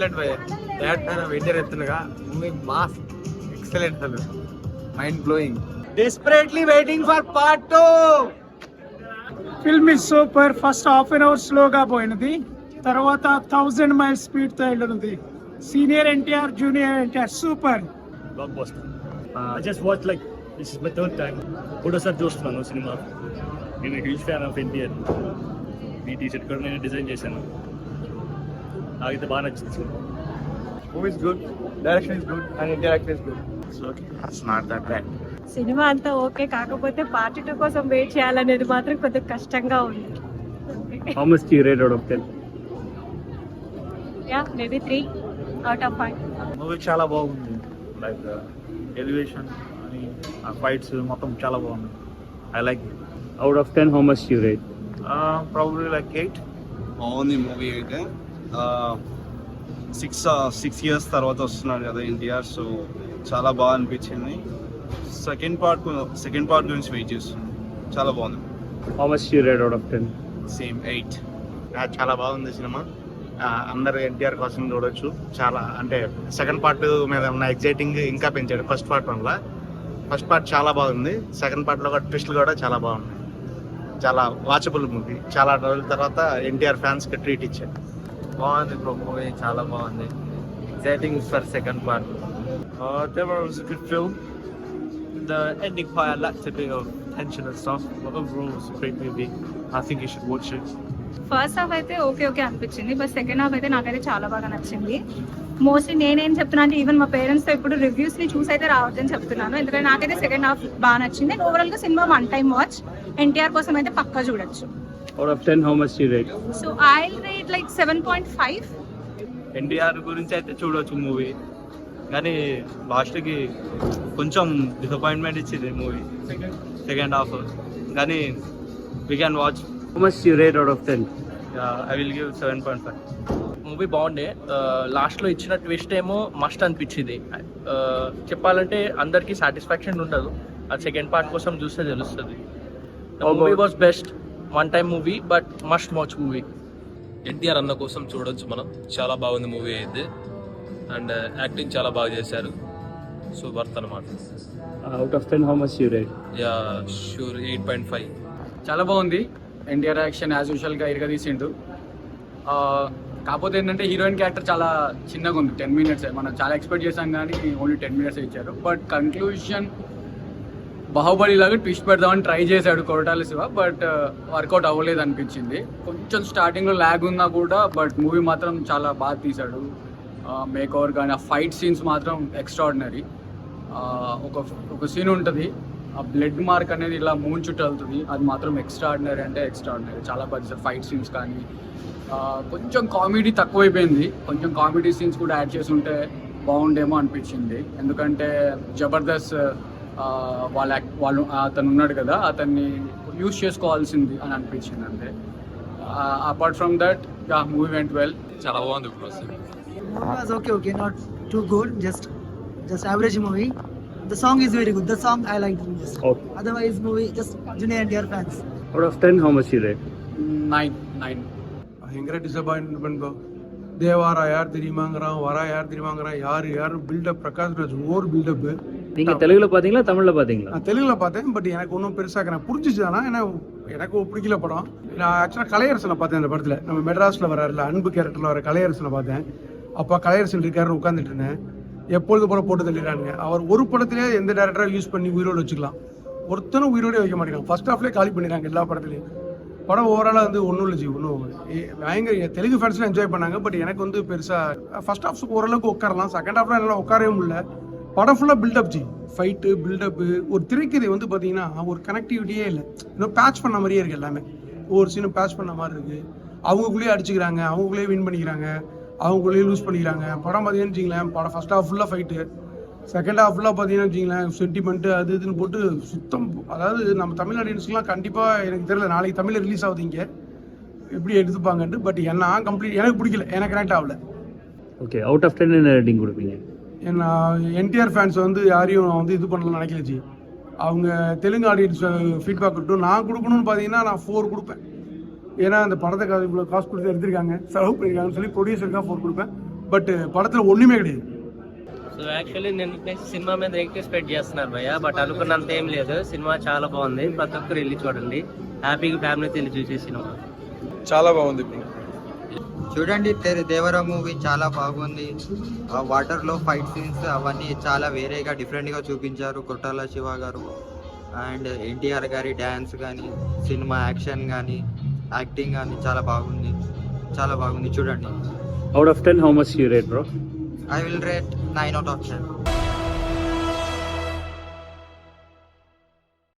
excellent way. That kind of Indian ఎత్తులుగా movie mass excellent అసలు mind blowing. Desperately waiting for part 2. Film is super. First half an hour స్లోగా పోయినది, తర్వాత 1000 miles speed తో వెళ్ళినది. Senior NTR, junior NTR super. Blockbuster. I just watched like this is my third time. ఒకటోసారి చూస్తున్నాను cinema. నేను huge fan of NTR. ఈ T shirt కూడా నేను డిజైన్ చేశాను. నాకైతే బాగా నచ్చింది. Movie is good, direction is good, and Indian acting is good. So it's not that bad. Cinema అంతా ఓకే, కాకపోతే పార్ట్ 2 కోసం వెయిట్ చేయాలనేది మాత్రం కొంచెం కష్టంగా ఉంది. How much do you rate out of 10? Yeah maybe 3 out of 5. Movie చాలా బాగుంది. లైక్ ఎలివేషన్ అని ఆ ఫైట్స్ మొత్తం చాలా బాగుంది. I like it. Out of 10, how much do you rate? Probably like 8. బాగుంది మూవీ అయితే. 6 years తర్వాత వస్తున్నాడు కదా ఎన్టీఆర్, సో చాలా బాగా అనిపించింది. సెకండ్ పార్ట్ గురించి వెయిట్ చేస్తున్నాను. చాలా బాగుంది. How much do you rate out of 10? Same 8. చాలా బాగుంది సినిమా. అందరు ఎన్టీఆర్ కోసం చూడొచ్చు. చాలా అంటే సెకండ్ పార్ట్ మీద ఉన్న ఎగ్జైటింగ్ ఇంకా పెంచాడు ఫస్ట్ పార్ట్ వల్ల. ఫస్ట్ పార్ట్ చాలా బాగుంది, సెకండ్ పార్ట్లో కూడా ట్విస్ట్లు కూడా చాలా బాగున్నాయి. చాలా వాచబుల్ మూవీ. చాలా రోజుల తర్వాత ఎన్టీఆర్ ఫ్యాన్స్కి ట్రీట్ ఇచ్చాడు. బాగుంది మూవీ, చాలా బాగుంది. Exciting for second part. Deborah was a good film. The ending part lacked a bit of tension and stuff, but overall it was a great movie. I think you should watch it. First half అయితే okay అనిపించింది, but second half అయితే నాకైతే చాలా బాగా నచ్చింది. Mostly నేనేం చెప్తున్నా అంటే ఈవెన్ మా పేరెంట్స్ తో ఇప్పుడు రివ్యూస్ ని చూసి అయితే రావద్దని చెప్తున్నాను, ఎందుకంటే నాకైతే సెకండ్ హాఫ్ బాగా నచ్చింది. అండ్ ఓవరాల్ గా సినిమా 1 time వాచ్. ఎన్టీఆర్ కోసం అయితే పక్కా చూడొచ్చు. Out of 10, how much do you rate? So I rate like 7.5. NTR గురించి అయితే చూడొచ్చు మూవీ, కానీ లాస్ట్కి కొంచెం డిసప్పాయింట్మెంట్ ఇచ్చింది మూవీ సెకండ్ హాఫ్. కానీ we can watch. How much do you rate out of 10? I will give 7.5. Movie బాగుండే. లాస్ట్లో ఇచ్చిన ట్విస్ట్ ఏమో మస్ట్ అనిపించింది. చెప్పాలంటే అందరికీ సాటిస్ఫాక్షన్ ఉండదు, అది సెకండ్ పార్ట్ కోసం చూస్తే తెలుస్తుంది. Movie was best, 1 time movie, but must watch movie. NTR అన్న కోసం చూడొచ్చు మనం. చాలా బాగుంది మూవీ అయితే, అండ్ యాక్టింగ్ చాలా బాగా చేశారు. సో వర్త్ అనమాట. Out of 10, how much do you rate? Yeah sure 8.5. చాలా బాగుంది. ఎన్టీఆర్ యాక్షన్ యాజ్ యూజువల్ గా ఇరగ తీసిండు. కాకపోతే ఏంటంటే హీరోయిన్ క్యారెక్టర్ చాలా చిన్నగా ఉంది. 10 minutes మనం చాలా ఎక్స్పెక్ట్ చేసాం, కానీ ఓన్లీ 10 minutes ఇచ్చారు. బట్ కన్క్లూజన్ బాహుబలి లాగా ట్విస్ట్ పెడదామని ట్రై చేశాడు కొరటాల శివ, బట్ వర్కౌట్ అవ్వలేదు అనిపించింది. కొంచెం స్టార్టింగ్లో ల్యాగ్ ఉన్నా కూడా, బట్ మూవీ మాత్రం చాలా బాగా తీశాడు. మేక్ ఓవర్ కానీ ఆ ఫైట్ సీన్స్ మాత్రం ఎక్స్ట్రాడినరీ. ఒక సీన్ ఉంటుంది, ఆ బ్లడ్ మార్క్ అనేది ఇలా మూన్ చుట్టూ వెళ్తుంది, అది మాత్రం ఎక్స్ట్రాడినరీ అంటే ఎక్స్ట్రాడినరీ. చాలా బాగా ఫైట్ సీన్స్ కానీ. కొంచెం కామెడీ తక్కువైపోయింది, కొంచెం కామెడీ సీన్స్ కూడా యాడ్ చేసి ఉంటే బాగుండేమో అనిపించింది. ఎందుకంటే జబర్దస్త్ వాళ్ళు అతను ఉన్నాడు కదా, అతన్ని యూజ్ చేసుకోవాల్సింది అని అనిపించింది అంతే. Apart from that movie went well. చాలా బాగుంది. Okay, not too good, just average movie. The song is very good. The song I liked it most. Okay. Otherwise movie just junior NTR fans. Out of 10, how much do you rate? 9. பயங்கர disappointment bro. Devara யார் தெரியுமாங்கிறான், வரா யார் தெரியுமாங்கிறான், யார் build up, Prakash Raj over build up. நீங்க தெலுங்குல பாத்தீங்களா, தமிழ்ல பாத்தீங்களா? நான் தெலுங்குல பார்த்தேன், பட் எனக்கு ஒன்றும் பெருசாக எனக்கு புரிஞ்சிச்சு தானே. ஏன்னா எனக்கு பிடிக்கல படம். நான் ஆக்சுவலாக கலையரசனை பார்த்தேன் அந்த படத்தில். நம்ம மெட்ராஸில் வராருல அன்பு கேரக்டரில் வர கலையரசனை பார்த்தேன். அப்போ கலையரசன் இருக்காருன்னு உட்காந்துட்டு இருந்தேன். எப்பொழுது போல போட்டு தள்ளிடுறானுங்க. அவர் ஒரு படத்திலே எந்த டேரக்டராக யூஸ் பண்ணி உயிரோடு வச்சுக்கலாம், ஒருத்தனும் உயிரோடே வைக்க மாட்டேங்கிறாங்க. ஃபர்ஸ்ட் ஹாஃப்லேயே காலி பண்ணிடுறாங்க எல்லா படத்துலையும். படம் ஓவராலாக வந்து ஒன்றும் இல்லை ஜி, ஒன்றும் பயங்கர தெலுங்கு ஃபேன்ஸ்லாம் என்ஜாய் பண்ணாங்க. பட் எனக்கு வந்து பெருசாக ஃபர்ஸ்ட் ஹாஃப் ஓரளவுக்கு உட்காரலாம், செகண்ட் ஹாஃப்லாம் என்னால் உட்காரவே முடியல. படம் ஃபுல்லாக பில்டப் ஜி, ஃபைட்டு பில்டப்பு. ஒரு திரைக்கதை வந்து பார்த்தீங்கன்னா ஒரு கனெக்டிவிட்டியே இல்லை, இன்னும் பேட்ச் பண்ண மாதிரியே இருக்குது எல்லாமே. ஒவ்வொரு சீனும் பேட்ச் பண்ண மாதிரி இருக்குது. அவங்களுக்குள்ளேயே அடிச்சுக்கிறாங்க, அவங்களுக்குள்ளேயே வின் பண்ணிக்கிறாங்க, அவங்களுக்குள்ளேயே லூஸ் பண்ணிக்கிறாங்க. படம் பார்த்தீங்கன்னு வச்சிங்களேன், படம் ஃபர்ஸ்ட் ஹாஃப் ஃபுல்லாக ஃபைட்டு, செகண்ட் ஹாஃப் ஃபுல்லாக பார்த்தீங்கன்னு வச்சிங்களேன் சென்டிமெண்ட்டு அது இதுன்னு போட்டு சுத்தம். அதாவது நம்ம தமிழ் ஆடியன்ஸ்க்குலாம் கண்டிப்பாக எனக்கு தெரியல நாளைக்கு தமிழில் ரிலீஸ் ஆகுது இங்கே எப்படி எடுத்துப்பாங்கன்ட்டு. பட் நான் கம்ப்ளீட் எனக்கு பிடிக்கல, எனக்கு கனெக்ட் ஆகல. ஓகே, அவுட் ஆஃப் 10 என்ன ரேட்டிங் கொடுப்பீங்க? நான் என்டிஆர் ஃபேன்ஸ் வந்து யாரையும் நான் வந்து இது பண்ணலாம்னு நினைக்கல ஜி. அவங்க தெலுங்கு ஆடியன்ஸ் ஃபீட்பேக் கொடுத்தோம் நான் கொடுக்கணும்னு பார்த்தீங்கன்னா நான் 4 கொடுப்பேன். ஏன்னா அந்த படத்தை இவ்வளோ காசு கொடுத்து எடுத்திருக்காங்க, செலவு பண்ணியிருக்காங்கன்னு சொல்லி ப்ரொடியூசருக்காக 4 கொடுப்பேன். பட் படத்தில் ஒன்றுமே கிடையாது. సో యాక్చువల్లీ నేను సినిమా మీద ఎక్కువ ఎక్స్పెక్ట్ చేస్తున్నారు భయ్య, బట్ అనుకున్నంత ఏం లేదు. సినిమా చాలా బాగుంది, ప్రతి ఒక్కరు వెళ్ళి చూడండి, హ్యాపీగా ఫ్యామిలీతో వెళ్ళి చూసే సినిమా. చాలా బాగుంది. చూడండి దేవర మూవీ చాలా బాగుంది. ఆ వాటర్ లో ఫైట్ సీన్స్ అవన్నీ చాలా వేరేగా డిఫరెంట్ గా చూపించారు కొట్టాల శివ గారు. అండ్ ఎన్టీఆర్ గారి డ్యాన్స్ కానీ, సినిమా యాక్షన్ కానీ, యాక్టింగ్ కానీ చాలా బాగుంది, చాలా బాగుంది. చూడండి. Out of 10, how much you rate, bro? I will rate 9 out of 10.